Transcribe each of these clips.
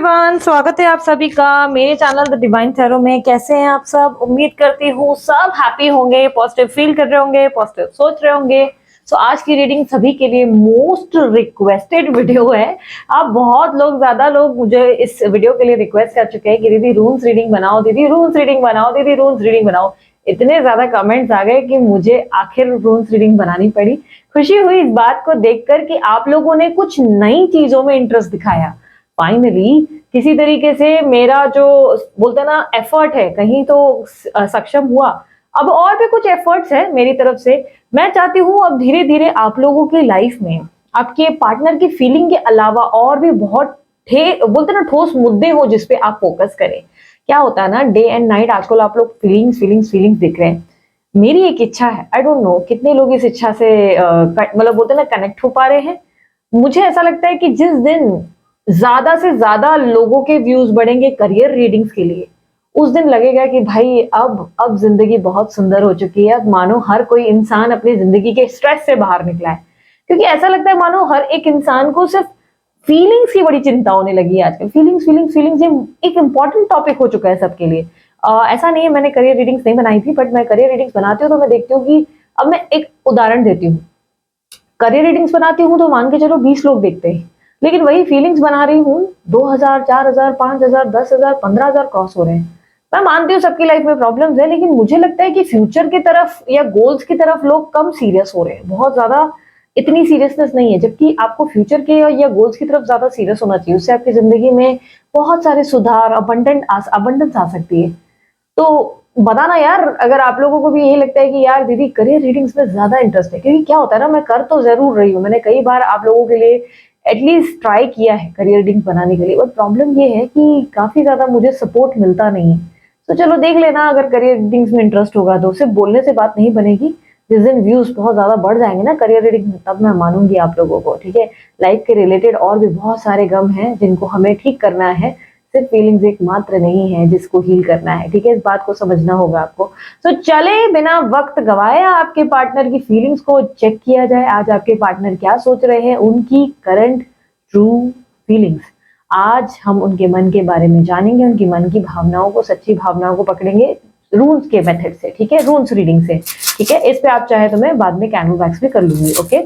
Everyone, स्वागत है आप सभी का मेरे चैनल द डिवाइन टैरो में। कैसे हैं आप सब? उम्मीद करती हूँ सब हैप्पी होंगे, पॉजिटिव फील कर रहे होंगे, पॉजिटिव सोच रहे होंगे। आज की रीडिंग सभी के लिए मोस्ट रिक्वेस्टेड वीडियो है। आप बहुत लोग, ज्यादा लोग मुझे इस वीडियो के लिए रिक्वेस्ट कर चुके हैं कि दीदी रून्स रीडिंग बनाओ, दीदी रून्स रीडिंग बनाओ, दीदी रून्स रीडिंग बनाओ। इतने ज्यादा कमेंट्स आ गए कि मुझे आखिर रून्स रीडिंग बनानी पड़ी। खुशी हुई इस बात को देखकर कि आप लोगों ने कुछ नई चीजों में इंटरेस्ट दिखाया। फाइनली किसी तरीके से मेरा जो बोलते हैं ना एफर्ट है कहीं तो सक्षम हुआ। अब और भी कुछ एफर्ट्स है मेरी तरफ से। मैं चाहती हूँ अब धीरे धीरे आप लोगों की लाइफ में आपके पार्टनर की फीलिंग के अलावा और भी बहुत बोलते ना ठोस मुद्दे हो जिसपे आप फोकस करें। क्या होता है ना, डे एंड नाइट आजकल आप लोग फीलिंग्स फीलिंग्स फीलिंग्स दिख रहे हैं। मेरी एक इच्छा है, आई डोंट नो कितने लोग इस इच्छा से मतलब बोलते ना कनेक्ट हो पा रहे हैं। मुझे ऐसा लगता है कि जिस दिन ज्यादा से ज्यादा लोगों के व्यूज बढ़ेंगे करियर रीडिंग्स के लिए, उस दिन लगेगा कि भाई अब जिंदगी बहुत सुंदर हो चुकी है। अब मानो हर कोई इंसान अपनी जिंदगी के स्ट्रेस से बाहर निकला है। क्योंकि ऐसा लगता है मानो हर एक इंसान को सिर्फ फीलिंग्स की बड़ी चिंता होने लगी है आजकल। फीलिंग्स फीलिंग्स फीलिंग्स ये एक इंपॉर्टेंट टॉपिक हो चुका है सबके लिए। ऐसा नहीं है मैंने करियर रीडिंग्स नहीं बनाई थी, बट मैं करियर रीडिंग्स बनाती हूँ तो मैं देखती हूँ कि अब मैं एक उदाहरण देती हूँ। करियर रीडिंग्स बनाती हूँ तो मान के चलो 20 लोग देखते हैं, लेकिन वही फीलिंग्स बना रही हूँ 2000, 4000, 5000, 10,000, 15,000 क्रॉस हो रहे हैं। मैं मानती हूँ सबकी लाइफ में प्रॉब्लम्स है, लेकिन मुझे लगता है कि फ्यूचर की तरफ या गोल्स की तरफ लोग कम सीरियस हो रहे हैं। बहुत ज्यादा इतनी सीरियसनेस नहीं है, जबकि आपको फ्यूचर के या गोल्स की तरफ ज्यादा सीरियस होना चाहिए। उससे आपकी जिंदगी में बहुत सारे सुधार, अबंडेंस आ सकती है। तो बताना यार, अगर आप लोगों को भी यही लगता है कि यार दीदी करियर रीडिंग्स में ज्यादा इंटरेस्ट है। क्योंकि क्या होता है ना, मैं कर तो जरूर रही हूँ, मैंने कई बार आप लोगों के लिए एटलीस्ट ट्राई किया है करियर रीडिंग बनाने के लिए, बट प्रॉब्लम ये है कि काफी ज्यादा मुझे सपोर्ट मिलता नहीं है। तो चलो देख लेना, अगर करियर रीडिंग्स में इंटरेस्ट होगा तो सिर्फ बोलने से बात नहीं बनेगी। जिस दिन व्यूज बहुत ज्यादा बढ़ जाएंगे ना करियर रीडिंग में, तब मैं मानूंगी आप लोगों को। ठीक है, लाइफ के रिलेटेड और भी बहुत सारे गम हैं जिनको हमें ठीक करना है। सिर्फ फीलिंग्स एक मात्र नहीं है जिसको हील करना है। ठीक है, इस बात को समझना होगा आपको। तो चले बिना वक्त गवाए आपके पार्टनर की फीलिंग्स को चेक किया जाए। आज आपके पार्टनर क्या सोच रहे हैं, उनकी करंट ट्रू फीलिंग्स। आज हम उनके मन के बारे में जानेंगे, उनकी मन की भावनाओं को, सच्ची भावनाओं को पकड़ेंगे रून्स के मेथड से। ठीक है, रून्स रीडिंग से। ठीक है, इस पे आप चाहे तो मैं बाद में कैनवल वैक्स भी कर लूंगी। ओके,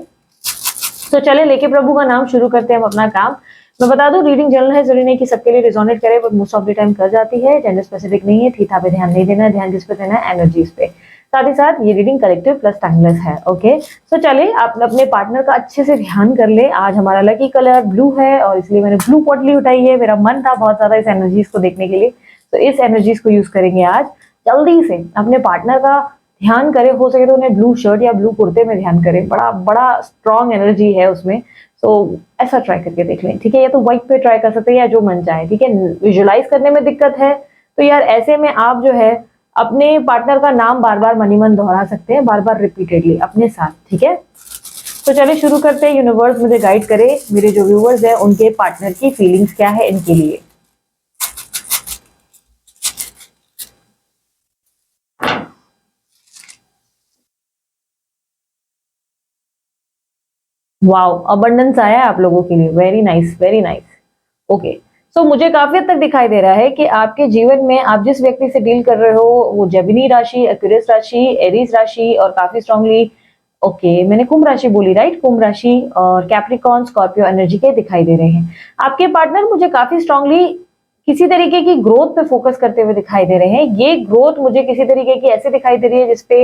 तो चले लेके प्रभु का नाम शुरू करते हैं हम अपना काम। मैं बता दूं, रीडिंग जनरल है, जरूरी नहीं कि सबके लिए रिजोनेट करे, but most of the time कर जाती है। जेंडर स्पेसिफिक नहीं है, थीथा पे ध्यान नहीं देना है, ध्यान किस पे देना है, एनर्जीज पे। साथ ही साथ ये रीडिंग कलेक्टिव प्लस टाइमलेस है। ओके, तो चलिए आप अपने पार्टनर का अच्छे से ध्यान कर ले। आज हमारा लकी कलर ब्लू है और इसलिए मैंने ब्लू पोटली उठाई है। मेरा मन था बहुत ज्यादा इस एनर्जीज को देखने के लिए, तो इस एनर्जीज को यूज करेंगे आज। जल्दी से अपने पार्टनर का ध्यान करें, हो सके तो उन्हें ब्लू शर्ट या ब्लू कुर्ते में ध्यान करें, बड़ा बड़ा स्ट्रॉन्ग एनर्जी है उसमें। तो ऐसा ट्राई करके देख लें। ठीक है, या तो व्हाइट पे ट्राई कर सकते हैं या जो मन चाहे। ठीक है, विजुअलाइज करने में दिक्कत है तो यार ऐसे में आप जो है अपने पार्टनर का नाम बार बार मनी मन दोहरा सकते हैं, बार बार रिपीटेडली अपने साथ। ठीक है, तो चलिए शुरू करते हैं। यूनिवर्स मुझे गाइड करे, मेरे जो व्यूअर्स है उनके पार्टनर की फीलिंग्स क्या है इनके लिए। वाओ, अबंडेंस आया है आप लोगों के लिए। Very nice, very nice. Okay, so मुझे काफी हद तक दिखाई दे रहा है कि आपके जीवन में आप जिस व्यक्ति से डील कर रहे हो वो जेमिनी राशि, एक्वेरियस राशि, एरीज राशि और काफी स्ट्रांगली मैंने कुंभ राशि बोली, राइट? कुंभ राशि और कैप्रिकॉर्न, स्कॉर्पियो एनर्जी के दिखाई दे रहे हैं। आपके पार्टनर मुझे काफी स्ट्रांगली किसी तरीके की ग्रोथ पे फोकस करते हुए दिखाई दे रहे हैं। ये ग्रोथ मुझे किसी तरीके की ऐसे दिखाई दे रही है जिसपे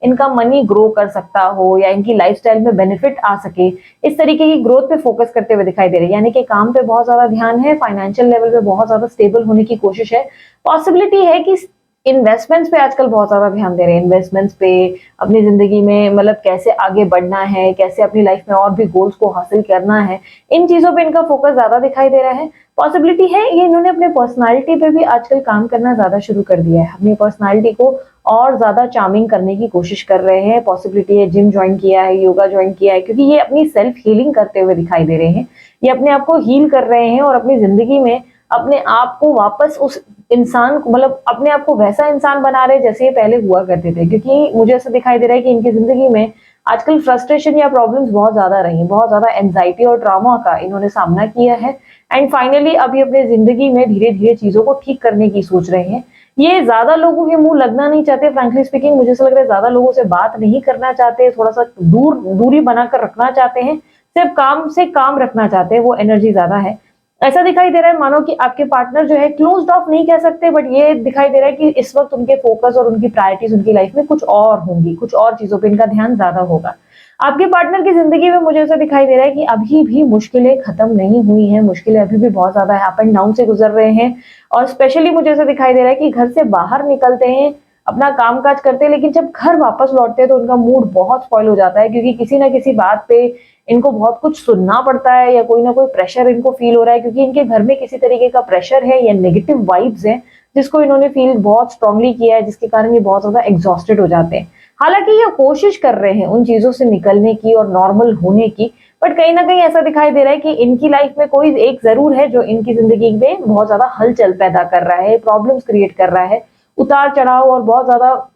इनका मनी ग्रो कर सकता हो या इनकी लाइफस्टाइल में बेनिफिट आ सके। इस तरीके की ग्रोथ पे फोकस करते हुए दिखाई दे रही है, यानी कि काम पे बहुत ज्यादा ध्यान है, फाइनेंशियल लेवल पे बहुत ज्यादा स्टेबल होने की कोशिश है। पॉसिबिलिटी है कि इन्वेस्टमेंट्स पे आजकल बहुत ज्यादा ध्यान दे रहे हैं। इन्वेस्टमेंट्स पे, अपनी जिंदगी में मतलब कैसे आगे बढ़ना है, कैसे अपनी लाइफ में और भी गोल्स को हासिल करना है, इन चीजों पे इनका फोकस ज्यादा दिखाई दे रहा है। पॉसिबिलिटी है ये इन्होंने अपने पर्सनालिटी पे भी आजकल काम करना ज्यादा शुरू कर दिया है, अपनी पर्सनालिटी को और ज्यादा चार्मिंग करने की कोशिश कर रहे हैं। पॉसिबिलिटी है जिम ज्वाइन किया है, योगा ज्वाइन किया है, क्योंकि ये अपनी सेल्फ हीलिंग करते हुए दिखाई दे रहे हैं। ये अपने आप को हील कर रहे हैं और अपनी जिंदगी में अपने आप को वापस उस इंसान को, मतलब अपने आप को वैसा इंसान बना रहे जैसे ये पहले हुआ करते थे। क्योंकि मुझे ऐसा दिखाई दे रहा है कि इनकी जिंदगी में आजकल फ्रस्ट्रेशन या प्रॉब्लम्स बहुत ज्यादा रही हैं, बहुत ज्यादा एंजाइटी और ट्रॉमा का इन्होंने सामना किया है। एंड फाइनली अभी अपने जिंदगी में धीरे धीरे चीजों को ठीक करने की सोच रहे हैं। ये ज्यादा लोगों के मुंह लगना नहीं चाहते, फ्रैंकली स्पीकिंग मुझे ऐसा लग रहा है ज्यादा लोगों से बात नहीं करना चाहते, थोड़ा सा दूरी बनाकर रखना चाहते हैं, सिर्फ काम से काम रखना चाहते हैं, वो एनर्जी ज्यादा है। ऐसा दिखाई दे रहा है मानो कि आपके पार्टनर जो है क्लोज्ड ऑफ नहीं कह सकते, बट ये दिखाई दे रहा है कि इस वक्त उनके फोकस और उनकी प्रायोरिटीज उनकी लाइफ में कुछ और होंगी, कुछ और चीजों पे इनका ध्यान ज्यादा होगा। आपके पार्टनर की जिंदगी में मुझे ऐसा दिखाई दे रहा है कि अभी भी मुश्किलें खत्म नहीं हुई हैं, मुश्किलें अभी भी बहुत ज्यादा है, अप एंड डाउन से गुजर रहे हैं। और स्पेशली मुझे ऐसा दिखाई दे रहा है कि घर से बाहर निकलते हैं, अपना काम काज करते हैं, लेकिन जब घर वापस लौटते हैं तो उनका मूड बहुत स्पॉइल हो जाता है, क्योंकि किसी ना किसी बात पे इनको बहुत कुछ सुनना पड़ता है या कोई ना कोई प्रेशर इनको फील हो रहा है, क्योंकि इनके घर में किसी तरीके का प्रेशर है या नेगेटिव वाइब्स है जिसको इन्होंने फील बहुत स्ट्रांगली किया है, जिसके कारण ये बहुत ज्यादा एग्जॉस्टेड हो जाते हैं। हालांकि ये कोशिश कर रहे हैं उन चीजों से निकलने की और नॉर्मल होने की, बट कहीं ना कहीं ऐसा दिखाई दे रहा है कि इनकी लाइफ में कोई एक जरूर है जो इनकी जिंदगी में बहुत ज्यादा हलचल पैदा कर रहा है, प्रॉब्लम्स क्रिएट कर रहा है, उतार चढ़ाव और बहुत ज्यादा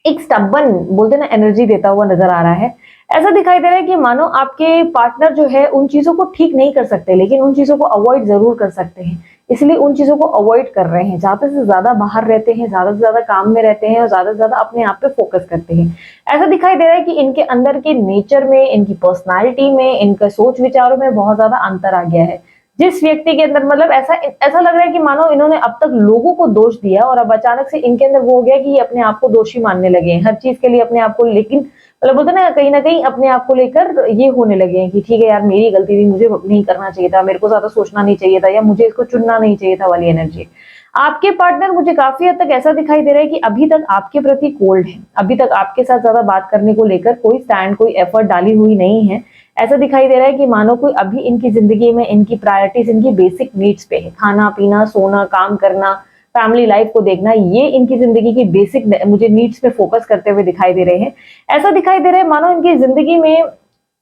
एक स्टबन बोलते ना एनर्जी देता हुआ नजर आ रहा है। ऐसा दिखाई दे रहा है कि मानो आपके पार्टनर जो है उन चीजों को ठीक नहीं कर सकते, लेकिन उन चीजों को अवॉइड जरूर कर सकते हैं, इसलिए उन चीजों को अवॉइड कर रहे हैं, ज्यादा से ज्यादा बाहर रहते हैं, ज्यादा से ज्यादा काम में रहते हैं और ज्यादा से ज्यादा अपने आप पे फोकस करते हैं। ऐसा दिखाई दे रहा है कि इनके अंदर के नेचर में, इनकी पर्सनालिटी में, इनके सोच विचारों में बहुत ज्यादा अंतर आ गया है। जिस व्यक्ति के अंदर मतलब ऐसा ऐसा लग रहा है कि मानो इन्होंने अब तक लोगों को दोष दिया और अब अचानक से इनके अंदर वो हो गया कि ये अपने आप को दोषी मानने लगे हैं हर चीज के लिए, अपने आप को, लेकिन मतलब बोलते ना कहीं अपने आप को लेकर ये होने लगे हैं कि ठीक है यार मेरी गलती थी, मुझे नहीं करना चाहिए था, मेरे को ज्यादा सोचना नहीं चाहिए था, या मुझे इसको चुनना नहीं चाहिए था वाली एनर्जी। आपके पार्टनर मुझे काफी हद तक ऐसा दिखाई दे रहा है कि अभी तक आपके प्रति कोल्ड है, अभी तक आपके साथ ज्यादा बात करने को लेकर कोई स्टैंड, कोई एफर्ट डाली हुई नहीं है। ऐसा दिखाई दे रहा है कि मानो कोई अभी इनकी जिंदगी में इनकी प्रायोरिटीज इनकी बेसिक नीड्स पे है, खाना पीना सोना काम करना फैमिली लाइफ को देखना, ये इनकी जिंदगी की बेसिक मुझे नीड्स पे फोकस करते हुए दिखाई दे रहे हैं। ऐसा दिखाई दे रहा है मानो इनकी जिंदगी में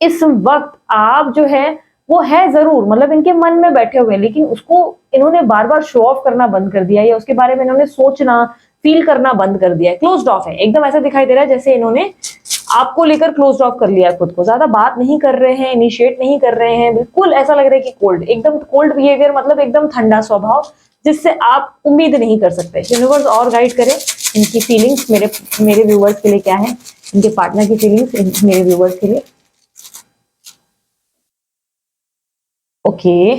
इस वक्त आप जो है वो है जरूर, मतलब इनके मन में बैठे हुए, लेकिन उसको इन्होंने बार बार शो ऑफ करना बंद कर दिया या उसके बारे में इन्होंने सोचना फील करना बंद कर दिया है, क्लोज्ड ऑफ है एकदम। ऐसा दिखाई दे रहा है जैसे इन्होंने आपको लेकर क्लोज ऑफ कर लिया, खुद को ज्यादा बात नहीं कर रहे हैं, इनिशिएट नहीं कर रहे हैं, बिल्कुल ऐसा लग रहा है कि कोल्ड, एकदम कोल्ड बिहेवियर, मतलब एकदम ठंडा स्वभाव जिससे आप उम्मीद नहीं कर सकते। यूनिवर्स और गाइड करें इनकी फीलिंग्स मेरे व्यूवर्स के लिए क्या है, इनके पार्टनर की फीलिंग्स मेरे व्यूवर्स के लिए। ओके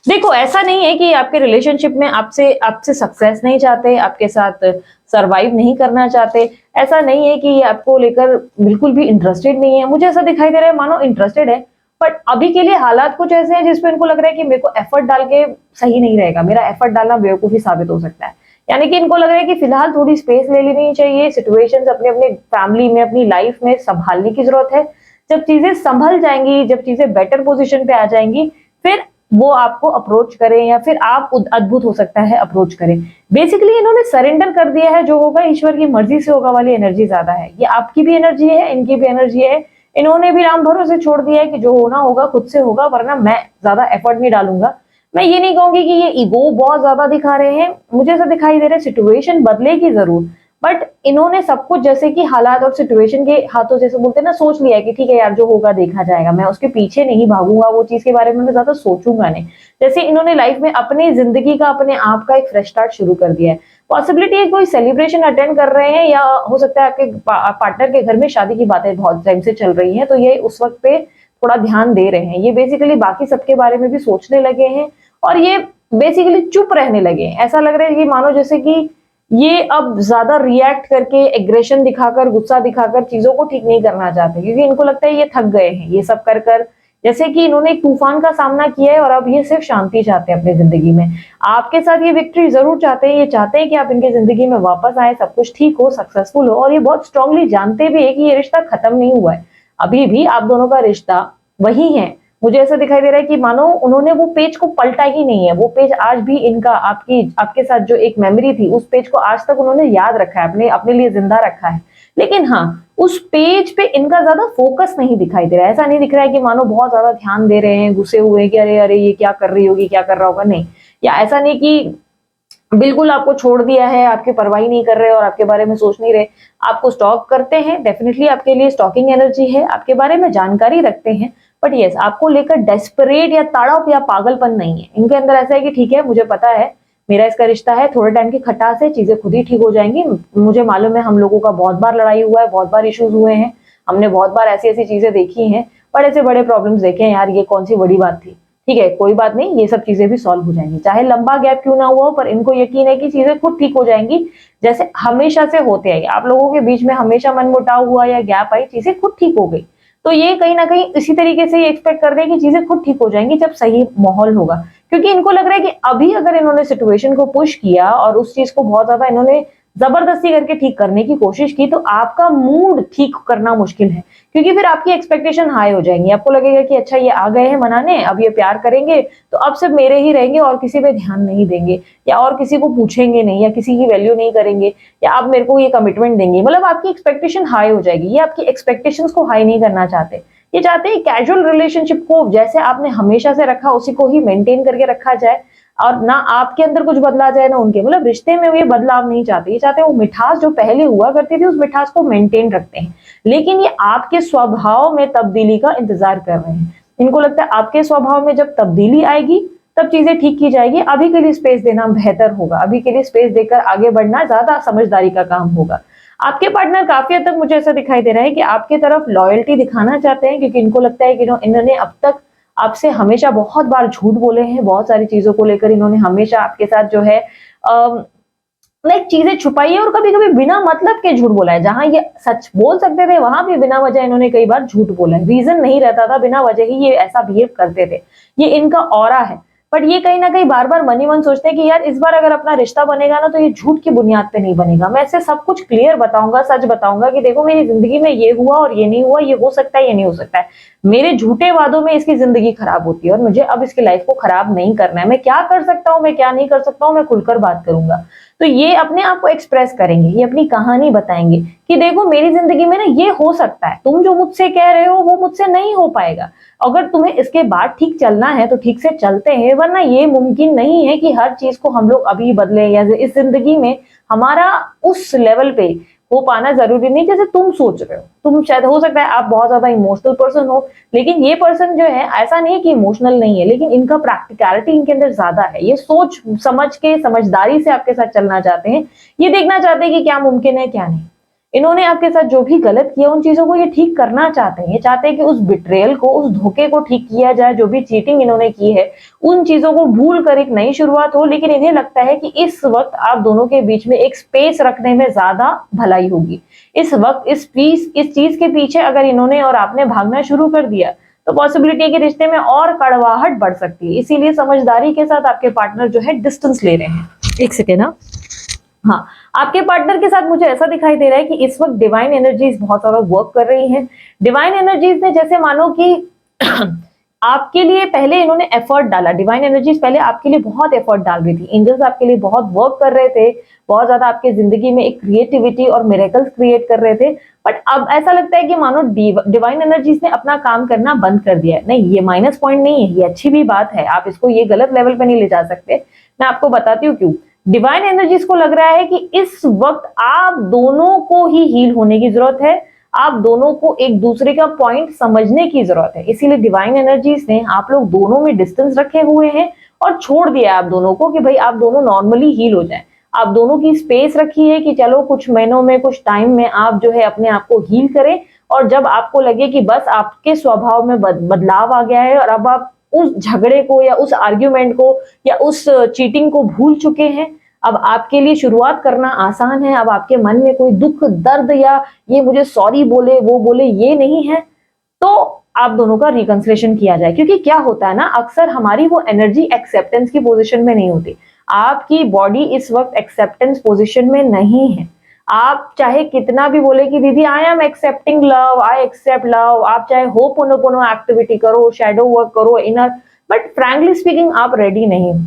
देखो ऐसा नहीं है कि आपके रिलेशनशिप में आपसे सक्सेस नहीं चाहते, आपके साथ सरवाइव नहीं करना चाहते, ऐसा नहीं है कि ये आपको लेकर बिल्कुल भी इंटरेस्टेड नहीं है। मुझे ऐसा दिखाई दे रहा है मानो इंटरेस्टेड है, बट अभी के लिए हालात कुछ ऐसे हैं जिसपे इनको लग रहा है कि मेरे को एफर्ट डाल के सही नहीं रहेगा, मेरा एफर्ट डालना बेवकूफी साबित हो सकता है। यानी कि इनको लग रहा है कि फिलहाल थोड़ी स्पेस ले लेनी चाहिए, सिचुएशंस अपने अपने फैमिली में अपनी लाइफ में संभालने की जरूरत है। जब चीजें संभल जाएंगी, जब चीजें बेटर पोजिशन पे आ जाएंगी, फिर वो आपको अप्रोच करें या फिर आप अद्भुत हो सकता है अप्रोच करें। बेसिकली इन्होंने सरेंडर कर दिया है, जो होगा ईश्वर की मर्जी से होगा वाली एनर्जी ज्यादा है। ये आपकी भी एनर्जी है, इनकी भी एनर्जी है। इन्होंने भी राम भरोसे छोड़ दिया है कि जो होना होगा खुद से होगा, वरना मैं ज्यादा एफर्ट नहीं डालूंगा। मैं ये नहीं कहूंगी कि ये ईगो बहुत ज्यादा दिखा रहे हैं, मुझे ऐसा दिखाई दे रहा है सिचुएशन बदलेगी जरूर, बट इन्होंने सब कुछ जैसे कि हालात और सिचुएशन के हाथों, जैसे बोलते हैं ना, सोच लिया है कि ठीक है यार जो होगा देखा जाएगा, मैं उसके पीछे नहीं भागूंगा, वो चीज के बारे में मैं ज्यादा सोचूंगा नहीं। जैसे इन्होंने लाइफ में अपनी जिंदगी का, अपने आप का एक फ्रेश स्टार्ट शुरू कर दिया है। पॉसिबिलिटी है कोई सेलिब्रेशन अटेंड कर रहे हैं, या हो सकता है आपके पार्टनर के घर में शादी की बातें बहुत टाइम से चल रही हैं, तो ये उस वक्त पे थोड़ा ध्यान दे रहे हैं। ये बेसिकली बाकी सबके बारे में भी सोचने लगे हैं और ये बेसिकली चुप रहने लगे हैं। ऐसा लग रहा है कि मानो जैसे कि ये अब ज्यादा रिएक्ट करके, एग्रेशन दिखाकर, गुस्सा दिखाकर चीजों को ठीक नहीं करना चाहते, क्योंकि इनको लगता है ये थक गए हैं ये सब कर कर। जैसे कि इन्होंने एक तूफान का सामना किया है और अब ये सिर्फ शांति चाहते हैं अपनी जिंदगी में। आपके साथ ये विक्ट्री जरूर चाहते हैं, ये चाहते हैं कि आप इनकी जिंदगी में वापस आए, सब कुछ ठीक हो, सक्सेसफुल हो, और ये बहुत स्ट्रांगली जानते भी है कि ये रिश्ता खत्म नहीं हुआ है, अभी भी आप दोनों का रिश्ता वही है। मुझे ऐसा दिखाई दे रहा है कि मानो उन्होंने वो पेज को पलटा ही नहीं है, वो पेज आज भी इनका आपके साथ जो एक मेमोरी थी, उस पेज को आज तक उन्होंने याद रखा है, अपने अपने लिए जिंदा रखा है। लेकिन हाँ, उस पेज पे इनका ज्यादा फोकस नहीं दिखाई दे रहा है। ऐसा नहीं दिख रहा है कि मानो बहुत ज्यादा ध्यान दे रहे हैं, घुसे हुए हैं कि अरे अरे ये क्या कर रही होगी, क्या कर रहा होगा, नहीं। या ऐसा नहीं कि बिल्कुल आपको छोड़ दिया है, आपकी परवाह नहीं कर रहे और आपके बारे में सोच नहीं रहे। आपको स्टॉक करते हैं, डेफिनेटली आपके लिए स्टॉकिंग एनर्जी है, आपके बारे में जानकारी रखते हैं, बट यस, आपको लेकर डेस्परेट या तड़प या पागलपन नहीं है। इनके अंदर ऐसा है कि ठीक है, मुझे पता है मेरा इसका रिश्ता है, थोड़े टाइम की खटास है, चीजें खुद ही ठीक हो जाएंगी। मुझे मालूम है हम लोगों का बहुत बार लड़ाई हुआ है, बहुत बार इश्यूज हुए हैं, हमने बहुत बार ऐसी ऐसी चीजें देखी हैं, बड़े से बड़े प्रॉब्लम्स देखे हैं यार, ये कौन सी बड़ी बात थी। ठीक है, कोई बात नहीं, ये सब चीजें भी सॉल्व हो जाएंगी, चाहे लंबा गैप क्यों ना हुआ हो, पर इनको यकीन है कि चीजें खुद ठीक हो जाएंगी। जैसे हमेशा से होते आई, आप लोगों के बीच में हमेशा मनमुटाव हुआ या गैप आई, चीजें खुद ठीक हो गई। तो ये कहीं ना कहीं इसी तरीके से एक्सपेक्ट कर रहे हैं कि चीजें खुद ठीक हो जाएंगी जब सही माहौल होगा। क्योंकि इनको लग रहा है कि अभी अगर इन्होंने सिचुएशन को पुश किया और उस चीज को बहुत ज्यादा इन्होंने जबरदस्ती करके ठीक करने की कोशिश की, तो आपका मूड ठीक करना मुश्किल है। क्योंकि फिर आपकी एक्सपेक्टेशन हाई हो जाएंगी, आपको लगेगा कि अच्छा ये आ गए हैं मनाने, अब ये प्यार करेंगे तो अब सिर्फ मेरे ही रहेंगे और किसी पे ध्यान नहीं देंगे, या और किसी को पूछेंगे नहीं, या किसी की वैल्यू नहीं करेंगे, या आप मेरे को ये कमिटमेंट देंगे। मतलब आपकी एक्सपेक्टेशन हाई हो जाएगी। ये आपकी एक्सपेक्टेशंस को हाई नहीं करना चाहते, ये चाहते हैं कैजुअल रिलेशनशिप को जैसे आपने हमेशा से रखा उसी को ही मेंटेन करके रखा जाए, और ना आपके अंदर कुछ बदला जाए ना उनके। मतलब रिश्ते में ये बदलाव नहीं चाहते, ये चाहते हैं वो मिठास जो पहले हुआ करती थी उस मिठास को मेंटेन रखते हैं। लेकिन ये आपके स्वभाव में तब्दीली का इंतजार कर रहे हैं। इनको लगता है आपके स्वभाव में जब तब्दीली आएगी तब चीजें ठीक की जाएगी। अभी के लिए स्पेस देना बेहतर होगा, अभी के लिए स्पेस देकर आगे बढ़ना ज्यादा समझदारी का काम होगा। आपके पार्टनर काफी हद तक मुझे ऐसा दिखाई दे रहा है कि आपके तरफ लॉयल्टी दिखाना चाहते हैं, क्योंकि इनको लगता है कि इन्होंने अब तक आपसे हमेशा बहुत बार झूठ बोले हैं, बहुत सारी चीजों को लेकर इन्होंने हमेशा आपके साथ जो है लाइक चीजें छुपाई है, और कभी कभी बिना मतलब के झूठ बोला है। जहां ये सच बोल सकते थे वहां भी बिना वजह इन्होंने कई बार झूठ बोला है, रीजन नहीं रहता था, बिना वजह ही ये ऐसा बिहेव करते थे। ये इनका ऑरा है। बट ये कहीं ना कहीं बार बार मन ही मन सोचते हैं कि यार इस बार अगर अपना रिश्ता बनेगा ना तो ये झूठ की बुनियाद पे नहीं बनेगा। मैं ऐसे सब कुछ क्लियर बताऊंगा, सच बताऊंगा कि देखो मेरी जिंदगी में ये हुआ और ये नहीं हुआ, ये हो सकता है ये नहीं हो सकता है। मेरे झूठे वादों में इसकी जिंदगी खराब होती है और मुझे अब इसकी लाइफ को खराब नहीं करना है। मैं क्या कर सकता हूँ, मैं क्या नहीं कर सकता हूँ, मैं खुलकर बात करूंगा। तो ये अपने आप को एक्सप्रेस करेंगे, ये अपनी कहानी बताएंगे कि देखो मेरी जिंदगी में ना ये हो सकता है, तुम जो मुझसे कह रहे हो वो मुझसे नहीं हो पाएगा। अगर तुम्हें इसके बाद ठीक चलना है तो ठीक से चलते हैं, वरना ये मुमकिन नहीं है कि हर चीज को हम लोग अभी बदले, या इस जिंदगी में हमारा उस लेवल पे हो पाना जरूरी नहीं जैसे तुम सोच रहे हो। तुम शायद हो सकता है आप बहुत ज्यादा इमोशनल पर्सन हो, लेकिन ये पर्सन जो है ऐसा नहीं है कि इमोशनल नहीं है, लेकिन इनका प्रैक्टिकलिटी इनके अंदर ज्यादा है। ये सोच समझ के समझदारी से आपके साथ चलना चाहते हैं, ये देखना चाहते हैं कि क्या मुमकिन है क्या नहीं। इन्होंने आपके साथ जो भी गलत किया उन चीजों को ये ठीक करना चाहते हैं। ये चाहते हैं कि उस बिट्रेयल को, उस धोखे को ठीक किया जाए, जो भी चीटिंग इन्होंने की है उन चीजों को भूल कर एक नई शुरुआत हो। लेकिन इन्हें लगता है कि इस वक्त आप दोनों के बीच में एक स्पेस रखने में ज्यादा भलाई होगी। इस वक्त इस चीज के पीछे अगर इन्होंने और आपने भागना शुरू कर दिया तो पॉसिबिलिटी है कि रिश्ते में और कड़वाहट बढ़ सकती है। इसीलिए समझदारी के साथ आपके पार्टनर जो है डिस्टेंस ले रहे हैं। एक सेकेंड ना, हाँ, आपके पार्टनर के साथ मुझे ऐसा दिखाई दे रहा है कि इस वक्त डिवाइन एनर्जीज बहुत ज्यादा वर्क कर रही हैं। डिवाइन एनर्जीज ने जैसे मानो कि आपके लिए पहले इन्होंने एफर्ट डाला, डिवाइन एनर्जीज पहले आपके लिए बहुत एफर्ट डाल रही थी, एंजल्स आपके लिए बहुत वर्क कर रहे थे, बहुत ज्यादा आपके जिंदगी में एक क्रिएटिविटी और मिरेकल्स क्रिएट कर रहे थे। बट अब ऐसा लगता है कि मानो डिवाइन एनर्जीज ने अपना काम करना बंद कर दिया है। नहीं, ये माइनस पॉइंट नहीं है, ये अच्छी भी बात है, आप इसको ये गलत लेवल पे नहीं ले जा सकते। मैं आपको बताती हूँ क्यों। डिवाइन एनर्जीज को लग रहा है कि इस वक्त आप दोनों को ही हील होने की जरूरत है, आप दोनों को एक दूसरे का पॉइंट समझने की जरूरत है। इसीलिए डिवाइन एनर्जीज ने आप लोग दोनों में डिस्टेंस रखे हुए हैं और छोड़ दिया आप दोनों को कि भाई आप दोनों नॉर्मली हील हो जाएं। आप दोनों की स्पेस रखी है कि चलो कुछ महीनों में, कुछ टाइम में आप जो है अपने आप को हील करें, और जब आपको लगे कि बस आपके स्वभाव में बदलाव आ गया है और अब आप उस झगड़े को या उस आर्ग्यूमेंट को या उस चीटिंग को भूल चुके हैं, अब आपके लिए शुरुआत करना आसान है। अब आपके मन में कोई दुख दर्द या ये मुझे सॉरी बोले वो बोले ये नहीं है, तो आप दोनों का रिकंसिलेशन किया जाए। क्योंकि क्या होता है ना, अक्सर हमारी वो एनर्जी एक्सेप्टेंस की पोजीशन में नहीं होती। आपकी बॉडी इस वक्त एक्सेप्टेंस पोजीशन में नहीं है। आप चाहे कितना भी बोले कि दीदी I am accepting love, I accept love, आप चाहे होपोनोपोनो एक्टिविटी करो, शैडो वर्क करो, इनर, बट फ्रैंकली स्पीकिंग आप रेडी नहीं हो।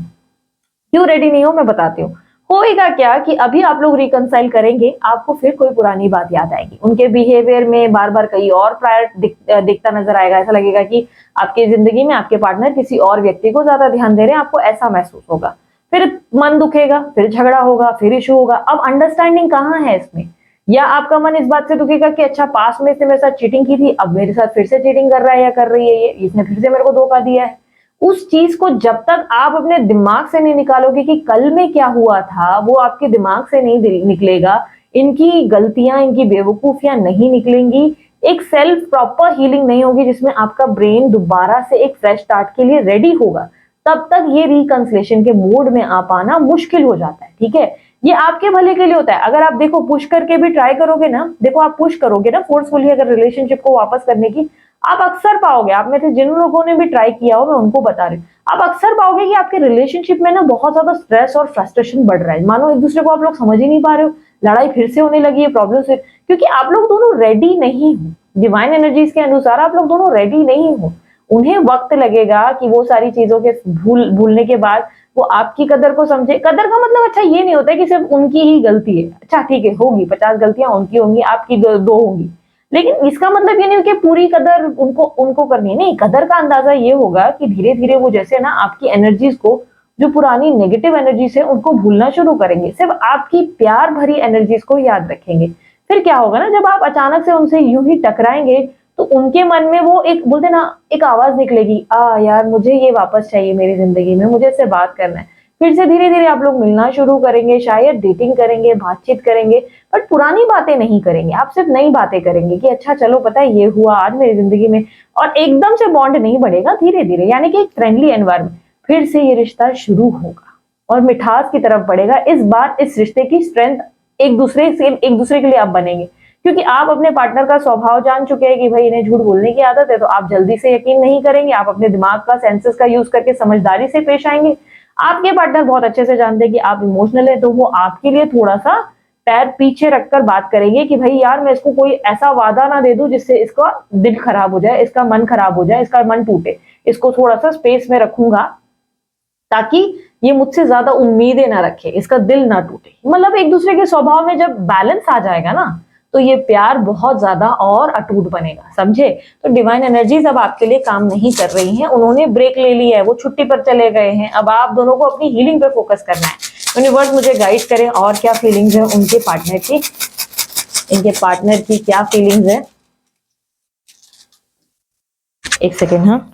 क्यों रेडी नहीं हो मैं बताती हूँ। होएगा क्या कि अभी आप लोग रिकंसाइल करेंगे, आपको फिर कोई पुरानी बात याद आएगी, उनके बिहेवियर में बार बार कहीं और प्रायर दिखता नजर आएगा। ऐसा लगेगा कि आपकी जिंदगी में आपके पार्टनर किसी और व्यक्ति को ज्यादा ध्यान दे रहे हैं, आपको ऐसा महसूस होगा। फिर मन दुखेगा, फिर झगड़ा होगा, फिर इशू होगा। अब अंडरस्टैंडिंग कहाँ है इसमें? या आपका मन इस बात से दुखेगा कि अच्छा पास में इसने मेरे साथ चीटिंग की थी, अब मेरे साथ फिर से चीटिंग कर रहा है या कर रही है, ये इसने फिर से मेरे को धोखा दिया है। उस चीज को जब तक आप अपने दिमाग से नहीं निकालोगे कि कल में क्या हुआ था, वो आपके दिमाग से नहीं निकलेगा, इनकी गलतियां, इनकी बेवकूफियां नहीं निकलेंगी, एक सेल्फ प्रॉपर हीलिंग नहीं होगी जिसमें आपका ब्रेन दोबारा से एक फ्रेश स्टार्ट के लिए रेडी होगा, तब तक ये रिकंसिलेशन के मोड में आ पाना मुश्किल हो जाता है। ठीक है, ये आपके भले के लिए होता है। अगर आप देखो पुश करके भी ट्राई करोगे ना, देखो आप पुश करोगे ना फोर्सफुली अगर रिलेशनशिप को वापस करने की, आप अक्सर पाओगे, आप में से जिन लोगों ने भी ट्राई किया हो मैं उनको बता रही हूँ, आप अक्सर पाओगे कि आपके रिलेशनशिप में ना बहुत ज्यादा स्ट्रेस और फ्रस्ट्रेशन बढ़ रहा है, मानो एक दूसरे को आप लोग समझ ही नहीं पा रहे हो, लड़ाई फिर से होने लगी है, प्रॉब्लम से, क्योंकि आप लोग दोनों रेडी नहीं हो। डिवाइन एनर्जीज के अनुसार आप लोग दोनों रेडी नहीं हो। उन्हें वक्त लगेगा कि वो सारी चीजों के भूलने के बाद वो आपकी कदर को समझे। कदर का मतलब अच्छा ये नहीं होता है कि सिर्फ उनकी ही गलती है, अच्छा ठीक है होगी 50 गलतियां उनकी होंगी, आपकी दो होंगी, लेकिन इसका मतलब ये नहीं कि पूरी कदर उनको उनको करनी है। नहीं, कदर का अंदाजा ये होगा कि धीरे धीरे वो जैसे ना आपकी एनर्जीज को, जो पुरानी नेगेटिव एनर्जीज है उनको भूलना शुरू करेंगे, सिर्फ आपकी प्यार भरी एनर्जीज को याद रखेंगे। फिर क्या होगा ना, जब आप अचानक से उनसे यूं ही टकराएंगे तो उनके मन में वो एक बोलते ना एक आवाज निकलेगी, यार मुझे ये वापस चाहिए मेरी जिंदगी में, मुझे इससे बात करना है। फिर से धीरे धीरे आप लोग मिलना शुरू करेंगे, शायद डेटिंग करेंगे, बातचीत करेंगे, बट पुरानी बातें नहीं करेंगे, आप सिर्फ नई बातें करेंगे कि अच्छा चलो पता है ये हुआ आज मेरी जिंदगी में, और एकदम से बॉन्ड नहीं बढ़ेगा, धीरे धीरे, यानी कि एक फ्रेंडली एनवायरमेंट, फिर से ये रिश्ता शुरू होगा और मिठास की तरफ बढ़ेगा। इस बार इस रिश्ते की स्ट्रेंथ एक दूसरे के लिए आप बनेंगे, क्योंकि आप अपने पार्टनर का स्वभाव जान चुके हैं कि भाई इन्हें झूठ बोलने की आदत है, तो आप जल्दी से यकीन नहीं करेंगे, आप अपने दिमाग का, सेंसेस का यूज करके समझदारी से पेश आएंगे। आपके पार्टनर बहुत अच्छे से जानते हैं कि आप इमोशनल है, तो वो आपके लिए थोड़ा सा पैर पीछे रखकर बात करेंगे कि भाई यार मैं इसको कोई ऐसा वादा ना दे दूं जिससे इसका दिल खराब हो जाए, इसका मन खराब हो जाए, इसका मन टूटे, इसको थोड़ा सा स्पेस में रखूंगा ताकि ये मुझसे ज्यादा उम्मीदें ना रखे, इसका दिल ना टूटे। मतलब एक दूसरे के स्वभाव में जब बैलेंस आ जाएगा ना, तो ये प्यार बहुत ज्यादा और अटूट बनेगा, समझे। तो डिवाइन एनर्जीज अब आपके लिए काम नहीं कर रही हैं, उन्होंने ब्रेक ले लिया है, वो छुट्टी पर चले गए हैं, अब आप दोनों को अपनी हीलिंग पे फोकस करना है। यूनिवर्स मुझे गाइड करें और क्या फीलिंग्स है उनके पार्टनर की, इनके पार्टनर की क्या फीलिंग्स है। एक सेकेंड, हाँ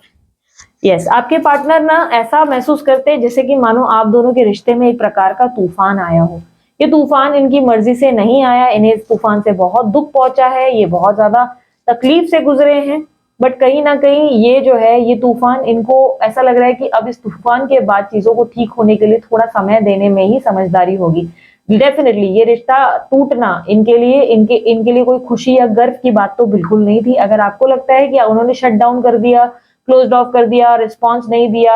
यस, आपके पार्टनर ना ऐसा महसूस करते हैं जैसे कि मानो आप दोनों के रिश्ते में एक प्रकार का तूफान आया हो। ये तूफान इनकी मर्जी से नहीं आया, इन्हें इस तूफान से बहुत दुख पहुंचा है, ये बहुत ज्यादा तकलीफ से गुजरे हैं, बट कहीं ना कहीं ये जो है ये तूफान, इनको ऐसा लग रहा है कि अब इस तूफान के बाद चीजों को ठीक होने के लिए थोड़ा समय देने में ही समझदारी होगी। डेफिनेटली ये रिश्ता टूटना इनके लिए कोई खुशी या गर्व की बात तो बिल्कुल नहीं थी। अगर आपको लगता है कि उन्होंने शट डाउन कर दिया, क्लोज ऑफ कर दिया, रिस्पॉन्स नहीं दिया,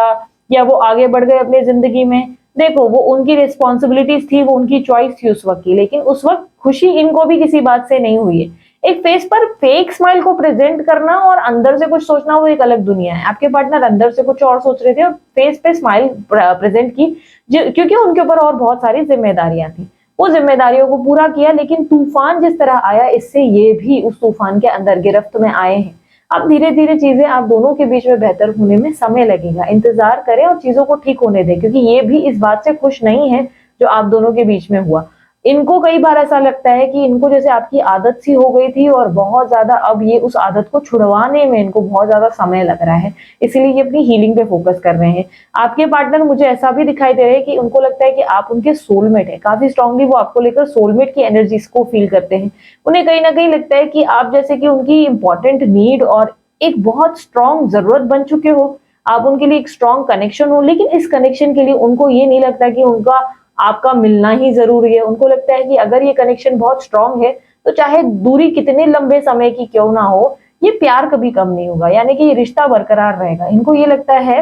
या वो आगे बढ़ गए अपनी जिंदगी में, देखो वो उनकी रिस्पॉन्सिबिलिटीज थी, वो उनकी चॉइस थी उस वक्त की, लेकिन उस वक्त खुशी इनको भी किसी बात से नहीं हुई है। एक फेस पर फेक स्माइल को प्रेजेंट करना और अंदर से कुछ सोचना, वो एक अलग दुनिया है। आपके पार्टनर अंदर से कुछ और सोच रहे थे और फेस पे स्माइल प्रेजेंट की, क्योंकि उनके ऊपर और बहुत सारी जिम्मेदारियां थी, वो जिम्मेदारियों को पूरा किया। लेकिन तूफान जिस तरह आया, इससे ये भी उस तूफान के अंदर गिरफ्त में आए हैं। अब धीरे धीरे चीजें आप दोनों के बीच में बेहतर होने में समय लगेगा, इंतजार करें और चीजों को ठीक होने दें, क्योंकि ये भी इस बात से खुश नहीं है जो आप दोनों के बीच में हुआ। इनको कई बार ऐसा लगता है कि इनको जैसे आपकी आदत सी हो गई थी और बहुत ज्यादा अब ये उस आदत को छुड़वाने में इनको बहुत ज्यादा समय लग रहा है, इसीलिए ये अपनी हीलिंग पे फोकस कर रहे हैं। आपके पार्टनर मुझे ऐसा भी दिखाई दे रहे हैं कि उनको लगता है कि आप उनके सोलमेट है, काफी स्ट्रांगली वो आपको लेकर सोलमेट की एनर्जीज को फील करते हैं। उन्हें कहीं ना कहीं लगता है कि आप जैसे कि उनकी इंपॉर्टेंट नीड और एक बहुत स्ट्रांग जरूरत बन चुके हो, आप उनके लिए एक स्ट्रांग कनेक्शन हो। लेकिन इस कनेक्शन के लिए उनको ये नहीं लगता कि उनका आपका मिलना ही जरूरी है। उनको लगता है कि अगर ये कनेक्शन बहुत स्ट्रांग है तो चाहे दूरी कितने लंबे समय की क्यों ना हो, ये प्यार कभी कम नहीं होगा, यानी कि ये रिश्ता बरकरार रहेगा। इनको ये लगता है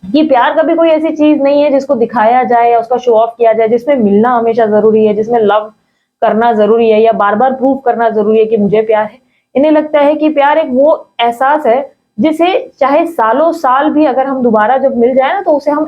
कि प्यार कभी कोई ऐसी चीज नहीं है जिसको दिखाया जाए या उसका शो ऑफ किया जाए, जिसमें मिलना हमेशा जरूरी है, जिसमें लव करना जरूरी है या बार बार प्रूव करना जरूरी है कि मुझे प्यार है। इन्हें लगता है कि प्यार एक वो एहसास है जिसे चाहे सालों साल भी अगर हम दोबारा जब मिल जाए ना, तो उसे हम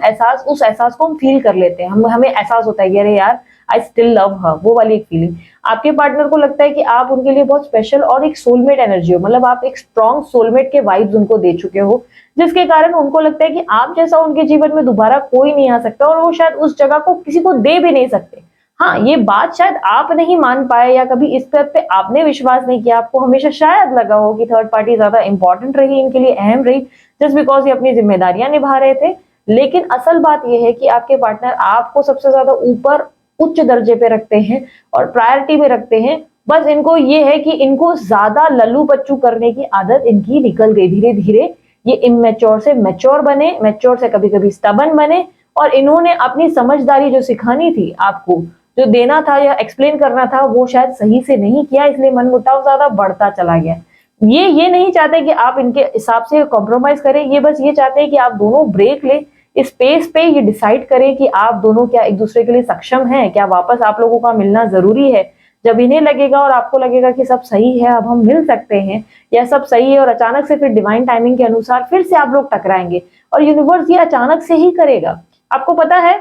उस एहसास को हम फील कर लेते हैं, हमें एहसास होता है कि अरे यार आई स्टिल लव हर, वो वाली एक फीलिंग। आपके पार्टनर को लगता है कि आप उनके लिए बहुत स्पेशल और एक सोलमेट एनर्जी हो, मतलब आप एक स्ट्रॉन्ग सोलमेट के वाइब्स उनको दे चुके हो, जिसके कारण उनको लगता है कि आप जैसा उनके जीवन में दोबारा कोई नहीं आ सकता और वो शायद उस जगह को किसी को दे भी नहीं सकते। हाँ, ये बात शायद आप नहीं मान पाए या कभी इस बात पे आपने विश्वास नहीं किया, आपको हमेशा शायद लगा हो कि थर्ड पार्टी ज्यादा इंपॉर्टेंट रही, इनके लिए अहम रही, जस्ट बिकॉज ये अपनी जिम्मेदारियां निभा रहे थे। लेकिन असल बात ये है कि आपके पार्टनर आपको सबसे ज्यादा ऊपर उच्च दर्जे पे रखते हैं और प्रायोरिटी में रखते हैं। बस इनको ये है कि इनको ज्यादा लल्लू बच्चू करने की आदत इनकी निकल गई धीरे धीरे। ये इमेच्योर से मैच्योर बने, मैच्योर से कभी कभी स्टबन बने, और इन्होंने अपनी समझदारी जो सिखानी थी आपको, जो देना था या एक्सप्लेन करना था, वो शायद सही से नहीं किया, इसलिए मनमुटाव ज्यादा बढ़ता चला गया। ये नहीं चाहते कि आप इनके हिसाब से कॉम्प्रोमाइज करें, ये बस ये चाहते हैं कि आप दोनों ब्रेक लें, इस स्पेस पे ये डिसाइड करें कि आप दोनों क्या एक दूसरे के लिए सक्षम हैं, क्या वापस आप लोगों का मिलना जरूरी है। जब इन्हें लगेगा और आपको लगेगा कि सब सही है, अब हम मिल सकते हैं, या सब सही है, और अचानक से फिर डिवाइन टाइमिंग के अनुसार फिर से आप लोग टकराएंगे, और यूनिवर्स ये अचानक से ही करेगा। आपको पता है,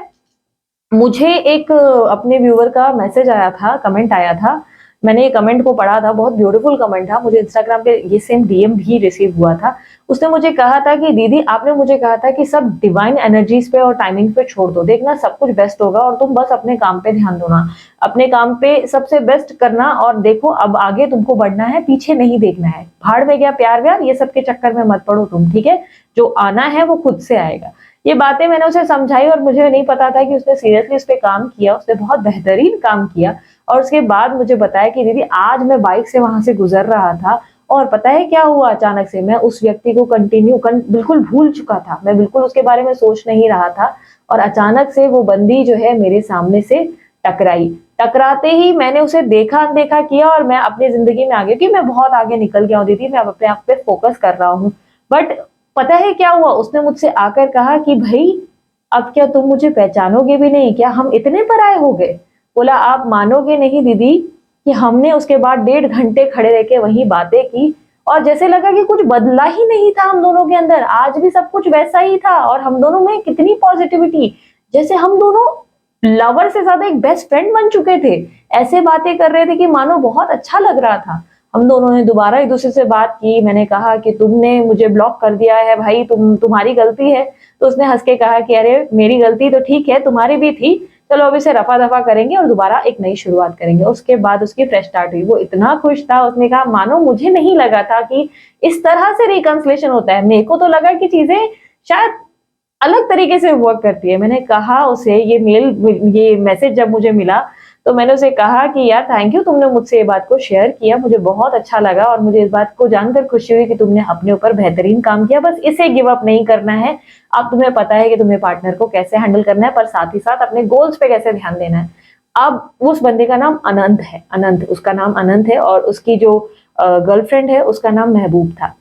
मुझे एक अपने व्यूअर का मैसेज आया था, कमेंट आया था, मैंने ये कमेंट को पढ़ा था, बहुत ब्यूटीफुल कमेंट था, मुझे इंस्टाग्राम पे ये सेम डीएम भी रिसीव हुआ था। उसने मुझे कहा था कि दीदी आपने मुझे कहा था कि सब डिवाइन एनर्जीज पे और टाइमिंग पे छोड़ दो, देखना सब कुछ बेस्ट होगा और तुम बस अपने काम पे ध्यान दो ना, अपने काम पे सबसे बेस्ट करना, और देखो अब आगे तुमको बढ़ना है, पीछे नहीं देखना है, भाड़ में गया प्यार व्यार ये सब के चक्कर में मत पड़ो तुम, ठीक है, जो आना है वो खुद से आएगा। ये बातें मैंने उसे समझाई और मुझे नहीं पता था कि उसने सीरियसली उस पर काम किया, उसने बहुत बेहतरीन काम किया। और उसके बाद मुझे बताया कि दीदी आज मैं बाइक से वहां से गुजर रहा था और पता है क्या हुआ, अचानक से मैं उस व्यक्ति को बिल्कुल भूल चुका था, मैं बिल्कुल उसके बारे में सोच नहीं रहा था, और अचानक से वो बंदी जो है मेरे सामने से टकराई। टकराते ही मैंने उसे देखा अनदेखा किया और मैं अपनी जिंदगी में आ गई कि मैं बहुत आगे निकल गया हूँ दीदी, मैं अब अपने आप पे फोकस कर रहा हूँ। बट पता है क्या हुआ, उसने मुझसे आकर कहा कि भाई अब क्या तुम मुझे पहचानोगे भी नहीं क्या, हम इतने पराये हो गए। बोला आप मानोगे नहीं दीदी कि हमने उसके बाद 1.5 घंटे खड़े रह के वही बातें की, और जैसे लगा कि कुछ बदला ही नहीं था हम दोनों के अंदर, आज भी सब कुछ वैसा ही था, और हम दोनों में कितनी पॉजिटिविटी, जैसे हम दोनों लवर से ज्यादा एक बेस्ट फ्रेंड बन चुके थे। ऐसे बातें कर रहे थे कि मानो बहुत अच्छा लग रहा था। हम दोनों ने दोबारा एक दूसरे से बात की, मैंने कहा कि तुमने मुझे ब्लॉक कर दिया है भाई, तुम्हारी गलती है। तो उसने हंस के कहा कि अरे मेरी गलती तो ठीक है, तुम्हारी भी थी, चलो अब इसे रफा दफा करेंगे और दोबारा एक नई शुरुआत करेंगे। उसके बाद उसकी फ्रेश स्टार्ट हुई। वो इतना खुश था, उसने कहा मानो मुझे नहीं लगा था कि इस तरह से रिकंसिलेशन होता है, मेरे को तो लगा कि चीजें शायद अलग तरीके से वर्क करती है। मैंने कहा उसे, ये मैसेज जब मुझे मिला तो मैंने उसे कहा कि यार थैंक यू, तुमने मुझसे ये बात को शेयर किया, मुझे बहुत अच्छा लगा, और मुझे इस बात को जानकर खुशी हुई कि तुमने अपने ऊपर बेहतरीन काम किया। बस इसे गिव अप नहीं करना है, अब तुम्हें पता है कि तुम्हें पार्टनर को कैसे हैंडल करना है, पर साथ ही साथ अपने गोल्स पे कैसे ध्यान देना है। अब उस बंदे का नाम अनंत है, अनंत उसका नाम अनंत है, और उसकी जो गर्लफ्रेंड है उसका नाम महबूब था।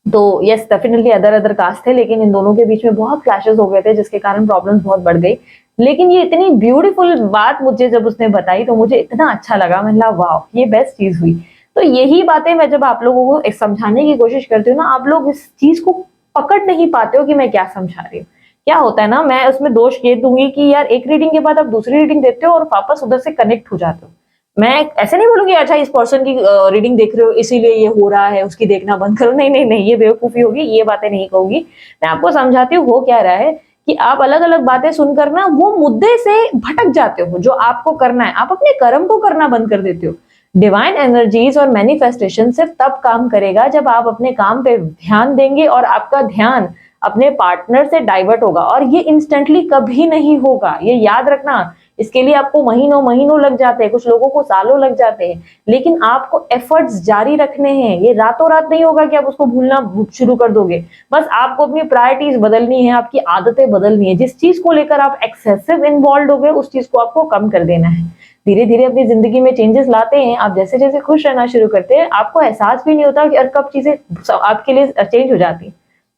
तो yes definitely other other caste थे, लेकिन इन दोनों के बीच में बहुत क्लैशेस हो गए थे, जिसके कारण प्रॉब्लम्स बहुत बढ़ गई। लेकिन ये इतनी ब्यूटीफुल बात मुझे जब उसने बताई तो मुझे इतना अच्छा लगा, मैंने कहा वाह ये बेस्ट चीज हुई। तो यही बातें मैं जब आप लोगों को समझाने की कोशिश करती हूँ ना, आप लोग इस चीज को पकड़ नहीं पाते हो कि मैं क्या समझा रही हूँ। क्या होता है ना, मैं उसमें दोष ये दूंगी कि यार एक रीडिंग के बाद आप दूसरी रीडिंग देते हो और वापस उधर से कनेक्ट हो जाते हो। मैं ऐसे नहीं बोलूंगी अच्छा इस पर्सन की रीडिंग देख रहे हो इसीलिए ये हो रहा है, उसकी देखना बंद करो, नहीं नहीं नहीं, ये बेवकूफी होगी, ये बातें नहीं कहूंगी। मैं आपको समझाती हूँ हो क्या रहा है कि आप अलग अलग बातें सुनकर ना वो मुद्दे से भटक जाते हो। जो आपको करना है, आप अपने कर्म को करना बंद कर देते हो। डिवाइन एनर्जीज और मैनिफेस्टेशन सिर्फ तब काम करेगा जब आप अपने काम पे ध्यान देंगे और आपका ध्यान अपने पार्टनर से डाइवर्ट होगा, और ये इंस्टेंटली कभी नहीं होगा, ये याद रखना। इसके लिए आपको महीनों महीनों लग जाते हैं, कुछ लोगों को सालों लग जाते हैं, लेकिन आपको एफर्ट्स जारी रखने हैं। ये रातों रात नहीं होगा कि आप उसको भूलना शुरू कर दोगे। बस आपको अपनी प्रायोरिटीज बदलनी है, आपकी आदतें बदलनी है। जिस चीज को लेकर आप एक्सेसिव इन्वॉल्व हो गए, उस चीज को आपको कम कर देना है। धीरे धीरे अपनी जिंदगी में चेंजेस लाते हैं। आप जैसे जैसे खुश रहना शुरू करते हैं, आपको एहसास भी नहीं होता कि कब चीजें आपके लिए चेंज हो जाती है।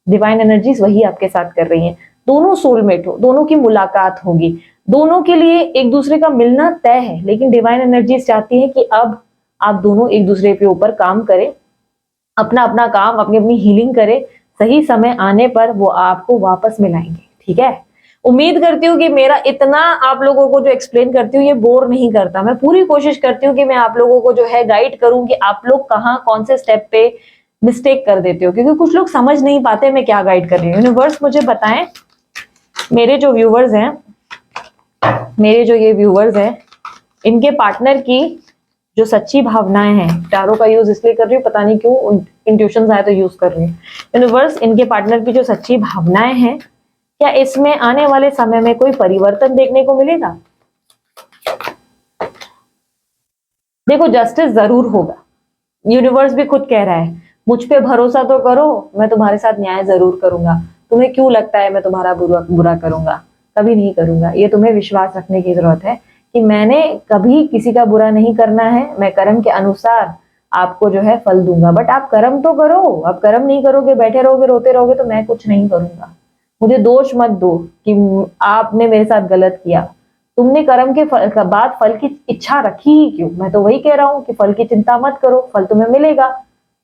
डिवाइन एनर्जीज वही आपके साथ कर रही हैं। दोनों सोलमेट हो, दोनों की मुलाकात होगी, दोनों के लिए एक दूसरे का मिलना तय है, लेकिन डिवाइन एनर्जीज चाहती है कि अब आप दोनों एक दूसरे के ऊपर काम करें, अपना अपना काम, अपनी अपनी हीलिंग करें। सही समय आने पर वो आपको वापस मिलाएंगे, ठीक है। उम्मीद करती हूँ कि मेरा इतना आप लोगों को जो एक्सप्लेन करती हूँ ये बोर नहीं करता। मैं पूरी कोशिश करती हूँ कि मैं आप लोगों को जो है गाइड करूँ कि आप लोग कहाँ कौन से स्टेप पे मिस्टेक कर देते हो, क्योंकि कुछ लोग समझ नहीं पाते मैं क्या गाइड कर रही हूँ। यूनिवर्स मुझे बताएं, मेरे जो व्यूवर्स हैं, मेरे जो ये व्यूवर्स हैं, इनके पार्टनर की जो सच्ची भावनाएं हैं, टारो का यूज इसलिए कर रही हूँ, पता नहीं क्यों इंट्यूशंस आए तो यूज कर रही हूँ। यूनिवर्स, इनके पार्टनर की जो सच्ची भावनाएं हैं, क्या इसमें आने वाले समय में कोई परिवर्तन देखने को मिलेगा? देखो, जस्टिस जरूर होगा। यूनिवर्स भी खुद कह रहा है, मुझ पे भरोसा तो करो, मैं तुम्हारे साथ न्याय जरूर करूंगा। तुम्हें क्यों लगता है मैं तुम्हारा बुरा करूंगा? कभी नहीं करूंगा। ये तुम्हें विश्वास रखने की जरूरत है कि मैंने कभी किसी का बुरा नहीं करना है। मैं कर्म के अनुसार आपको जो है फल दूंगा, बट आप कर्म तो करो। आप कर्म नहीं करोगे, बैठे रहोगे, रोते रहोगे, तो मैं कुछ नहीं करूंगा। मुझे दोष मत दो कि आपने मेरे साथ गलत किया। तुमने कर्म के बाद फल की इच्छा रखी ही क्यों? मैं तो वही कह रहा हूं कि फल की चिंता मत करो, फल तुम्हें मिलेगा।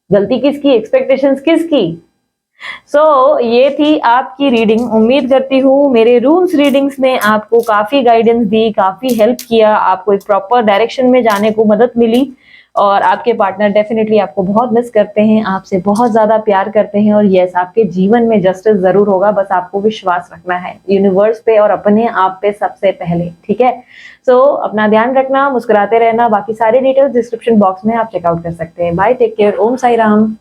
गलती किसकी, एक्सपेक्टेशंस किसकी? ये थी आपकी रीडिंग। उम्मीद करती हूँ मेरे रूम्स रीडिंग्स ने आपको काफी गाइडेंस दी, काफी हेल्प किया, आपको एक प्रॉपर डायरेक्शन में जाने को मदद मिली। और आपके पार्टनर डेफिनेटली आपको बहुत मिस करते हैं, आपसे बहुत ज्यादा प्यार करते हैं, और यस, आपके जीवन में जस्टिस जरूर होगा। बस आपको विश्वास रखना है यूनिवर्स पे और अपने आप पे सबसे पहले, ठीक है? अपना ध्यान रखना, मुस्कुराते रहना। बाकी सारे डिटेल्स डिस्क्रिप्शन बॉक्स में आप चेकआउट कर सकते हैं। बाय, टेक केयर, ओम साई राम।